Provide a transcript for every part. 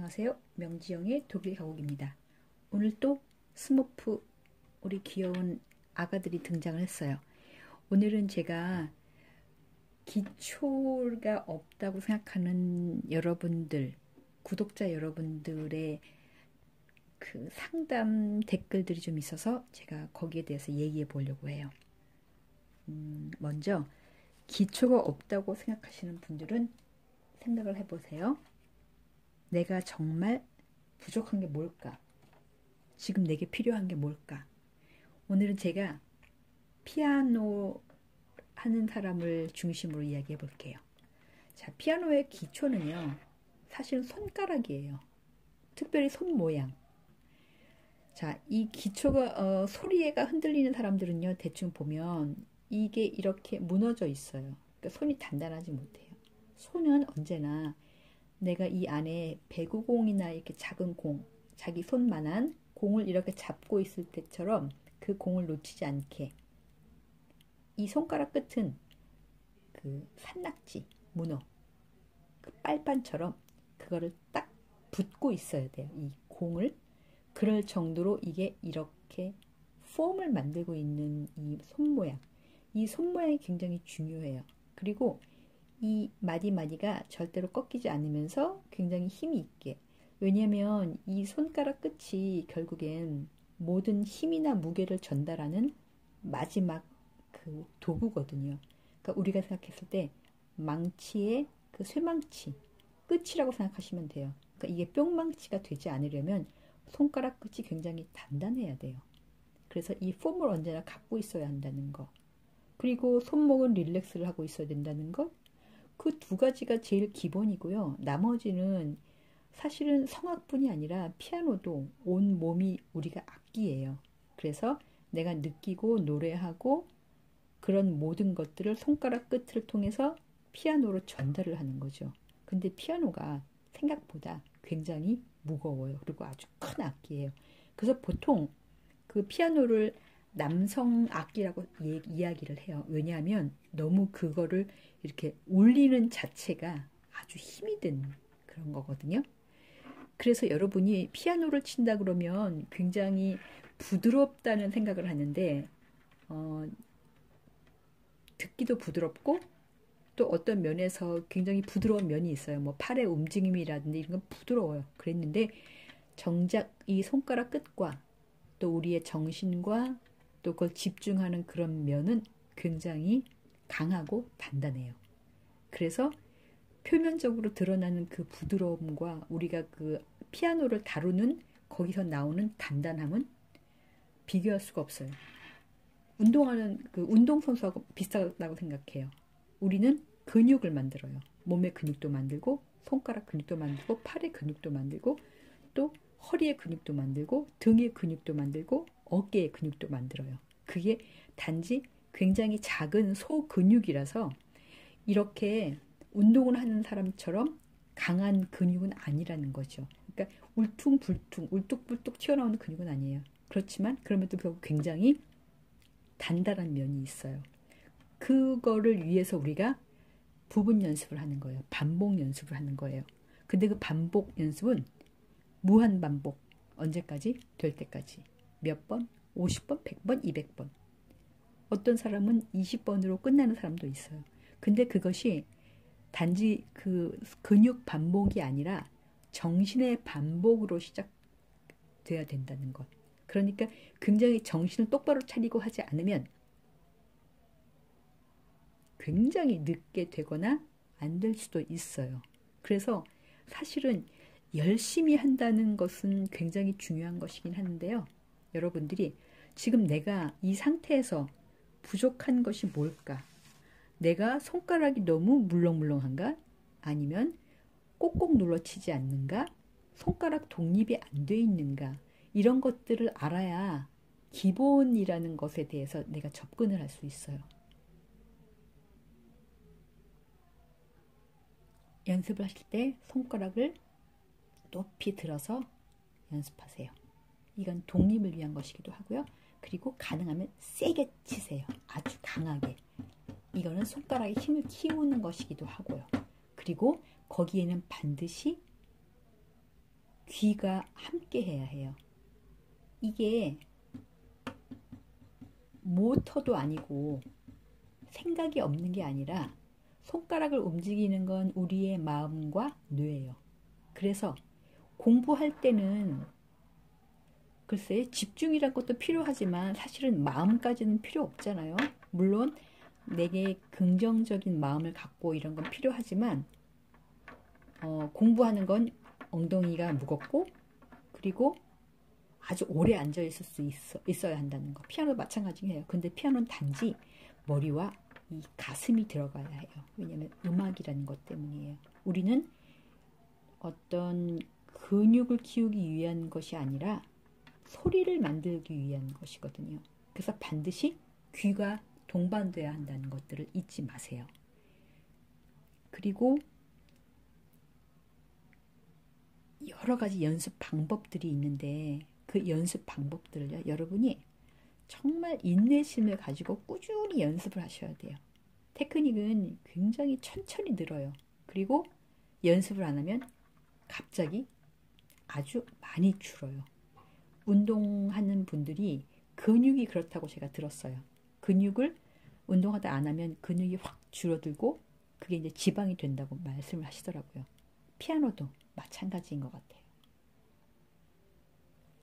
안녕하세요. 명지영의 독일 가곡입니다. 오늘 또 스머프 우리 귀여운 아가들이 등장을 했어요. 오늘은 제가 기초가 없다고 생각하는 여러분들, 구독자 여러분들의 그 상담 댓글들이 좀 있어서 제가 거기에 대해서 얘기해 보려고 해요. 먼저 기초가 없다고 생각하시는 분들은 생각을 해보세요. 내가 정말 부족한 게 뭘까? 지금 내게 필요한 게 뭘까? 오늘은 제가 피아노 하는 사람을 중심으로 이야기해 볼게요. 자, 피아노의 기초는요, 사실은 손가락이에요. 특별히 손 모양. 자, 이 기초가, 소리가 흔들리는 사람들은요, 대충 보면 이게 이렇게 무너져 있어요. 그러니까 손이 단단하지 못해요. 손은 언제나 내가 이 안에 배구공이나 이렇게 작은 공, 자기 손만한 공을 이렇게 잡고 있을 때처럼 그 공을 놓치지 않게 이 손가락 끝은 그 산낙지, 문어, 그 빨판처럼 그거를 딱 붙고 있어야 돼요. 이 공을. 그럴 정도로 이게 이렇게 폼을 만들고 있는 이 손모양. 이 손모양이 굉장히 중요해요. 그리고 이 마디마디가 절대로 꺾이지 않으면서 굉장히 힘이 있게. 왜냐면 이 손가락 끝이 결국엔 모든 힘이나 무게를 전달하는 마지막 그 도구거든요. 그러니까 우리가 생각했을 때 망치의 그 쇠망치 끝이라고 생각하시면 돼요. 그러니까 이게 뿅망치가 되지 않으려면 손가락 끝이 굉장히 단단해야 돼요. 그래서 이 폼을 언제나 갖고 있어야 한다는 거. 그리고 손목은 릴렉스를 하고 있어야 된다는 것. 그 두 가지가 제일 기본이고요. 나머지는 사실은 성악뿐이 아니라 피아노도 온 몸이 우리가 악기예요. 그래서 내가 느끼고 노래하고 그런 모든 것들을 손가락 끝을 통해서 피아노로 전달을 하는 거죠. 근데 피아노가 생각보다 굉장히 무거워요. 그리고 아주 큰 악기예요. 그래서 보통 그 피아노를 남성 악기라고 이야기를 해요. 왜냐하면 너무 그거를 이렇게 울리는 자체가 아주 힘이 든 그런 거거든요. 그래서 여러분이 피아노를 친다 그러면 굉장히 부드럽다는 생각을 하는데 듣기도 부드럽고 또 어떤 면에서 굉장히 부드러운 면이 있어요. 뭐 팔의 움직임이라든지 이런 건 부드러워요. 그랬는데 정작 이 손가락 끝과 또 우리의 정신과 또 그걸 집중하는 그런 면은 굉장히 강하고 단단해요. 그래서 표면적으로 드러나는 그 부드러움과 우리가 그 피아노를 다루는 거기서 나오는 단단함은 비교할 수가 없어요. 운동하는 그 운동선수하고 비슷하다고 생각해요. 우리는 근육을 만들어요. 몸의 근육도 만들고 손가락 근육도 만들고 팔의 근육도 만들고 또 허리의 근육도 만들고 등의 근육도 만들고 어깨의 근육도 만들어요. 그게 단지 굉장히 작은 소근육이라서 이렇게 운동을 하는 사람처럼 강한 근육은 아니라는 거죠. 그러니까 울퉁불퉁, 울뚝불뚝 튀어나오는 근육은 아니에요. 그렇지만 그럼에도 불구하고 굉장히 단단한 면이 있어요. 그거를 위해서 우리가 부분 연습을 하는 거예요. 반복 연습을 하는 거예요. 근데 그 반복 연습은 무한 반복. 언제까지? 될 때까지. 몇 번? 50번, 100번, 200번. 어떤 사람은 20번으로 끝나는 사람도 있어요. 근데 그것이 단지 그 근육 반복이 아니라 정신의 반복으로 시작돼야 된다는 것. 그러니까 굉장히 정신을 똑바로 차리고 하지 않으면 굉장히 늦게 되거나 안 될 수도 있어요. 그래서 사실은 열심히 한다는 것은 굉장히 중요한 것이긴 하는데요. 여러분들이 지금 내가 이 상태에서 부족한 것이 뭘까? 내가 손가락이 너무 물렁물렁한가? 아니면 꼭꼭 눌러치지 않는가? 손가락 독립이 안 돼 있는가? 이런 것들을 알아야 기본이라는 것에 대해서 내가 접근을 할 수 있어요. 연습을 하실 때 손가락을 높이 들어서 연습하세요. 이건 독립을 위한 것이기도 하고요. 그리고 가능하면 세게 치세요. 아주 강하게. 이거는 손가락에 힘을 키우는 것이기도 하고요. 그리고 거기에는 반드시 귀가 함께 해야 해요. 이게 모터도 아니고 생각이 없는 게 아니라 손가락을 움직이는 건 우리의 마음과 뇌예요. 그래서 공부할 때는 글쎄 집중이란 것도 필요하지만 사실은 마음까지는 필요 없잖아요. 물론 내게 긍정적인 마음을 갖고 이런 건 필요하지만 공부하는 건 엉덩이가 무겁고 그리고 아주 오래 앉아 있을 수 있어야 한다는 거. 피아노도 마찬가지예요. 근데 피아노는 단지 머리와 이 가슴이 들어가야 해요. 왜냐하면 음악이라는 것 때문이에요. 우리는 어떤 근육을 키우기 위한 것이 아니라 소리를 만들기 위한 것이거든요. 그래서 반드시 귀가 동반돼야 한다는 것들을 잊지 마세요. 그리고 여러 가지 연습 방법들이 있는데 그 연습 방법들을요, 여러분이 정말 인내심을 가지고 꾸준히 연습을 하셔야 돼요. 테크닉은 굉장히 천천히 늘어요. 그리고 연습을 안 하면 갑자기 아주 많이 줄어요. 운동하는 분들이 근육이 그렇다고 제가 들었어요. 근육을 운동하다 안 하면 근육이 확 줄어들고 그게 이제 지방이 된다고 말씀을 하시더라고요. 피아노도 마찬가지인 것 같아요.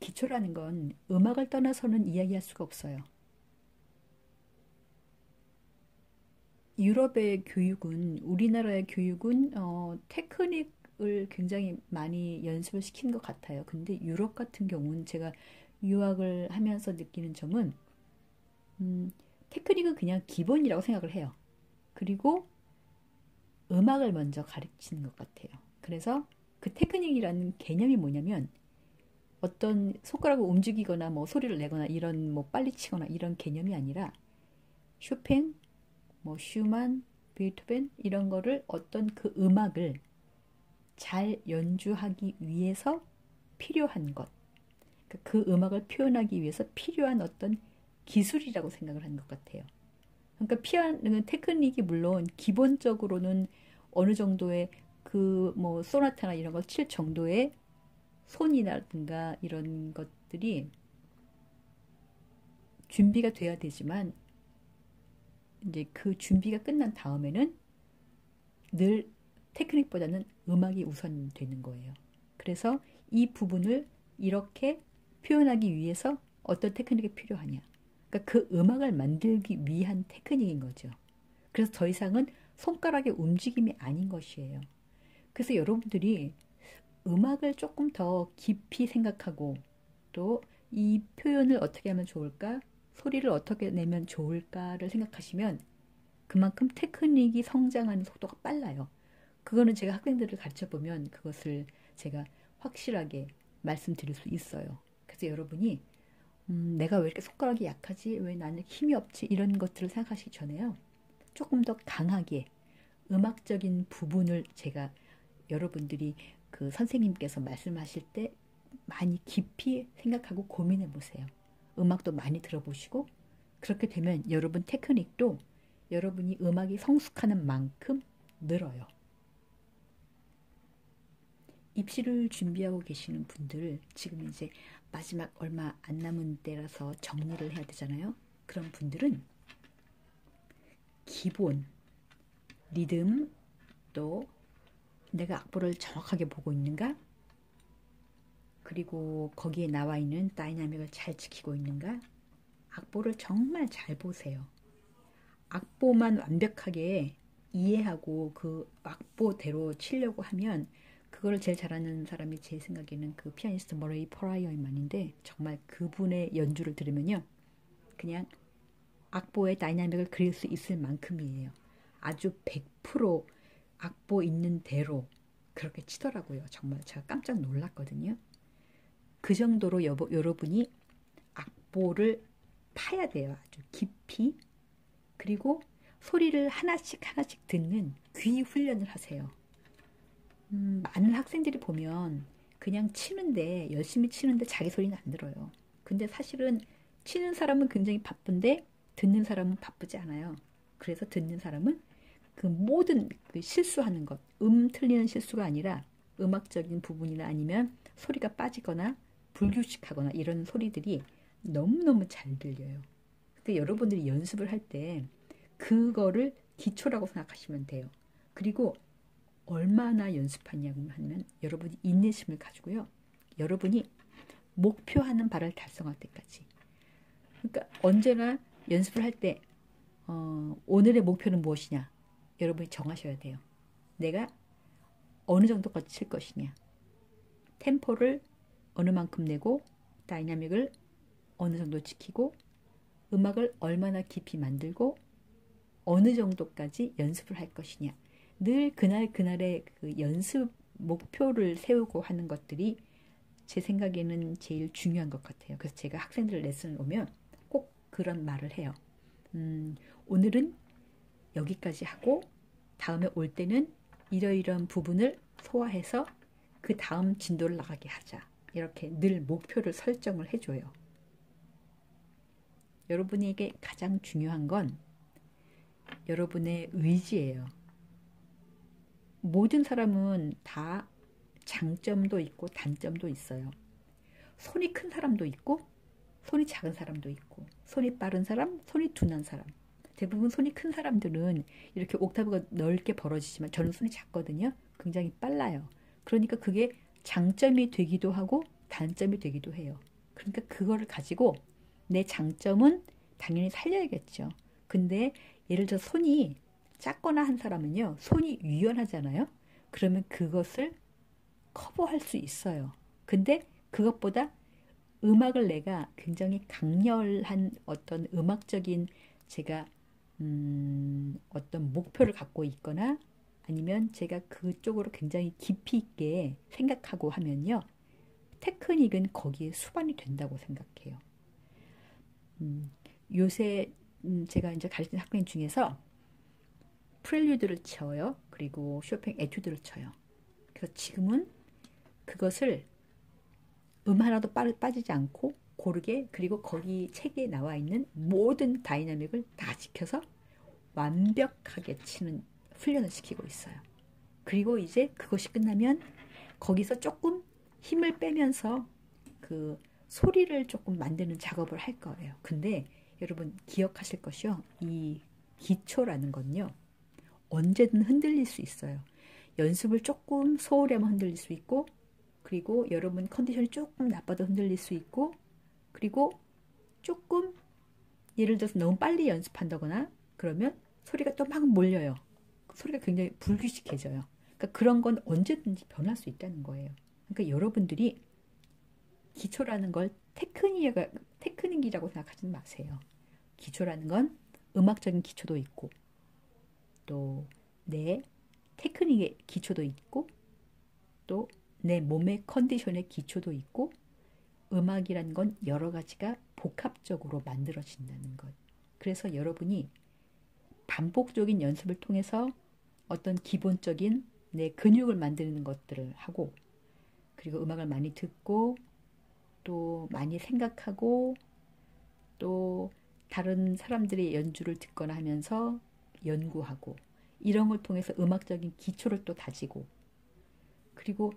기초라는 건 음악을 떠나서는 이야기할 수가 없어요. 유럽의 교육은, 우리나라의 교육은 테크닉을 굉장히 많이 연습을 시키는 것 같아요. 근데 유럽 같은 경우는 제가 유학을 하면서 느끼는 점은 테크닉은 그냥 기본이라고 생각을 해요. 그리고 음악을 먼저 가르치는 것 같아요. 그래서 그 테크닉이라는 개념이 뭐냐면 어떤 손가락을 움직이거나 뭐 소리를 내거나 이런 뭐 빨리 치거나 이런 개념이 아니라 쇼팽, 뭐 슈만, 베토벤 이런 거를 어떤 그 음악을 잘 연주하기 위해서 필요한 것, 그 음악을 표현하기 위해서 필요한 어떤 기술이라고 생각을 하는 것 같아요. 그러니까 피아노는 테크닉이 물론 기본적으로는 어느 정도의 그 뭐 소나타나 이런 걸 칠 정도의 손이라든가 이런 것들이 준비가 돼야 되지만 이제 그 준비가 끝난 다음에는 늘 테크닉보다는 음악이 우선 되는 거예요. 그래서 이 부분을 이렇게 표현하기 위해서 어떤 테크닉이 필요하냐. 그러니까 그 음악을 만들기 위한 테크닉인 거죠. 그래서 더 이상은 손가락의 움직임이 아닌 것이에요. 그래서 여러분들이 음악을 조금 더 깊이 생각하고 또 이 표현을 어떻게 하면 좋을까? 소리를 어떻게 내면 좋을까를 생각하시면 그만큼 테크닉이 성장하는 속도가 빨라요. 그거는 제가 학생들을 가르쳐 보면 그것을 제가 확실하게 말씀드릴 수 있어요. 그래서 여러분이 내가 왜 이렇게 손가락이 약하지? 왜 나는 힘이 없지? 이런 것들을 생각하시기 전에요. 조금 더 강하게 음악적인 부분을 제가 여러분들이 그 선생님께서 말씀하실 때 많이 깊이 생각하고 고민해 보세요. 음악도 많이 들어보시고 그렇게 되면 여러분 테크닉도 여러분이 음악이 성숙하는 만큼 늘어요. 입시를 준비하고 계시는 분들 지금 이제 마지막 얼마 안 남은 때라서 정리를 해야 되잖아요. 그런 분들은 기본, 리듬, 또 내가 악보를 정확하게 보고 있는가? 그리고 거기에 나와 있는 다이나믹을 잘 지키고 있는가? 악보를 정말 잘 보세요. 악보만 완벽하게 이해하고 그 악보대로 치려고 하면 그걸 제일 잘하는 사람이 제 생각에는 그 피아니스트 머레이 퍼라이어만인데 정말 그분의 연주를 들으면요. 그냥 악보의 다이나믹을 그릴 수 있을 만큼이에요. 아주 100% 악보 있는 대로 그렇게 치더라고요. 정말 제가 깜짝 놀랐거든요. 그 정도로 여러분이 악보를 파야 돼요. 아주 깊이. 그리고 소리를 하나씩 하나씩 듣는 귀 훈련을 하세요. 많은 학생들이 보면 그냥 치는데 열심히 치는데 자기 소리는 안 들어요. 근데 사실은 치는 사람은 굉장히 바쁜데 듣는 사람은 바쁘지 않아요. 그래서 듣는 사람은 그 모든 그 실수하는 것, 틀리는 실수가 아니라 음악적인 부분이나 아니면 소리가 빠지거나 불규칙하거나 이런 소리들이 너무너무 잘 들려요. 그러니까 여러분들이 연습을 할 때 그거를 기초라고 생각하시면 돼요. 그리고 얼마나 연습하냐고 하면 여러분이 인내심을 가지고요. 여러분이 목표하는 바를 달성할 때까지. 그러니까 언제나 연습을 할 때 오늘의 목표는 무엇이냐? 여러분이 정하셔야 돼요. 내가 어느 정도까지 칠 것이냐? 템포를 어느 만큼 내고 다이나믹을 어느 정도 지키고 음악을 얼마나 깊이 만들고 어느 정도까지 연습을 할 것이냐. 늘 그날의 그 연습 목표를 세우고 하는 것들이 제 생각에는 제일 중요한 것 같아요. 그래서 제가 학생들 레슨을 오면 꼭 그런 말을 해요. 오늘은 여기까지 하고 다음에 올 때는 이러이러한 부분을 소화해서 그 다음 진도를 나가게 하자. 이렇게 늘 목표를 설정을 해줘요. 여러분에게 가장 중요한 건 여러분의 의지예요. 모든 사람은 다 장점도 있고 단점도 있어요. 손이 큰 사람도 있고 손이 작은 사람도 있고 손이 빠른 사람, 손이 둔한 사람. 대부분 손이 큰 사람들은 이렇게 옥타브가 넓게 벌어지지만 저는 손이 작거든요. 굉장히 빨라요. 그러니까 그게 장점이 되기도 하고 단점이 되기도 해요. 그러니까 그거를 가지고 내 장점은 당연히 살려야겠죠. 근데 예를 들어 손이 작거나 한 사람은요. 손이 유연하잖아요. 그러면 그것을 커버할 수 있어요. 근데 그것보다 음악을 내가 굉장히 강렬한 어떤 음악적인 제가 어떤 목표를 갖고 있거나 아니면 제가 그쪽으로 굉장히 깊이 있게 생각하고 하면요. 테크닉은 거기에 수반이 된다고 생각해요. 요새 제가 이제 가르치는 학생 중에서 프렐류드를 쳐요. 그리고 쇼팽 에튜드를 쳐요. 그래서 지금은 그것을 하나도 빠지지 않고 고르게 그리고 거기 책에 나와 있는 모든 다이나믹을 다 지켜서 완벽하게 치는 훈련을 시키고 있어요. 그리고 이제 그것이 끝나면 거기서 조금 힘을 빼면서 그 소리를 조금 만드는 작업을 할 거예요. 근데 여러분 기억하실 것이요. 이 기초라는 건요. 언제든 흔들릴 수 있어요. 연습을 조금 소홀히 하면 흔들릴 수 있고 그리고 여러분 컨디션이 조금 나빠도 흔들릴 수 있고 그리고 조금 예를 들어서 너무 빨리 연습한다거나 그러면 소리가 또 막 몰려요. 소리가 굉장히 불규칙해져요. 그러니까 그런 건 언제든지 변할 수 있다는 거예요. 그러니까 여러분들이 기초라는 걸 테크닉이라고 생각하지 마세요. 기초라는 건 음악적인 기초도 있고 또 내 테크닉의 기초도 있고 또 내 몸의 컨디션의 기초도 있고 음악이라는 건 여러 가지가 복합적으로 만들어진다는 것. 그래서 여러분이 반복적인 연습을 통해서 어떤 기본적인 내 근육을 만드는 것들을 하고 그리고 음악을 많이 듣고 또 많이 생각하고 또 다른 사람들의 연주를 듣거나 하면서 연구하고 이런 걸 통해서 음악적인 기초를 또 다지고 그리고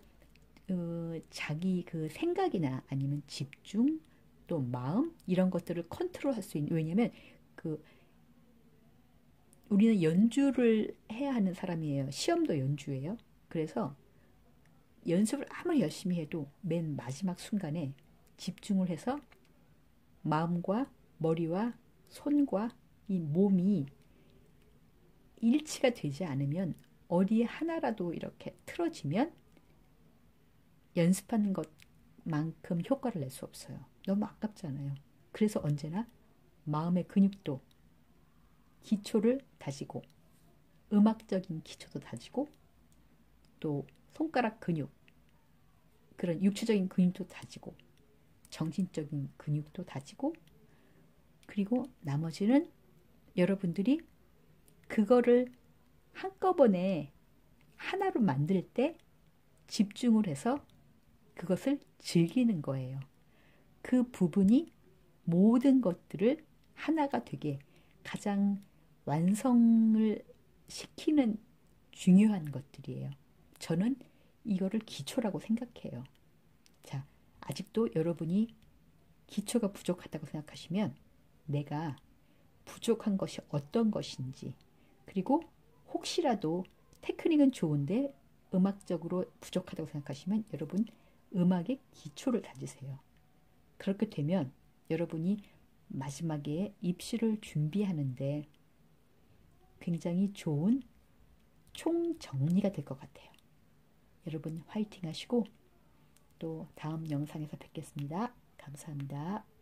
자기 그 생각이나 아니면 집중 또 마음 이런 것들을 컨트롤할 수 있는 왜냐면 그 우리는 연주를 해야 하는 사람이에요. 시험도 연주예요. 그래서 연습을 아무리 열심히 해도 맨 마지막 순간에 집중을 해서 마음과 머리와 손과 이 몸이 일치가 되지 않으면 어디에 하나라도 이렇게 틀어지면 연습하는 것만큼 효과를 낼 수 없어요. 너무 아깝잖아요. 그래서 언제나 마음의 근육도 기초를 다지고 음악적인 기초도 다지고 또 손가락 근육 그런 육체적인 근육도 다지고 정신적인 근육도 다지고 그리고 나머지는 여러분들이 그거를 한꺼번에 하나로 만들 때 집중을 해서 그것을 즐기는 거예요. 그 부분이 모든 것들을 하나가 되게 가장 완성을 시키는 중요한 것들이에요. 저는 이거를 기초라고 생각해요. 자, 아직도 여러분이 기초가 부족하다고 생각하시면 내가 부족한 것이 어떤 것인지, 그리고 혹시라도 테크닉은 좋은데 음악적으로 부족하다고 생각하시면 여러분 음악의 기초를 다지세요. 그렇게 되면 여러분이 마지막에 입시를 준비하는데 굉장히 좋은 총정리가 될 것 같아요. 여러분 화이팅 하시고 또 다음 영상에서 뵙겠습니다. 감사합니다.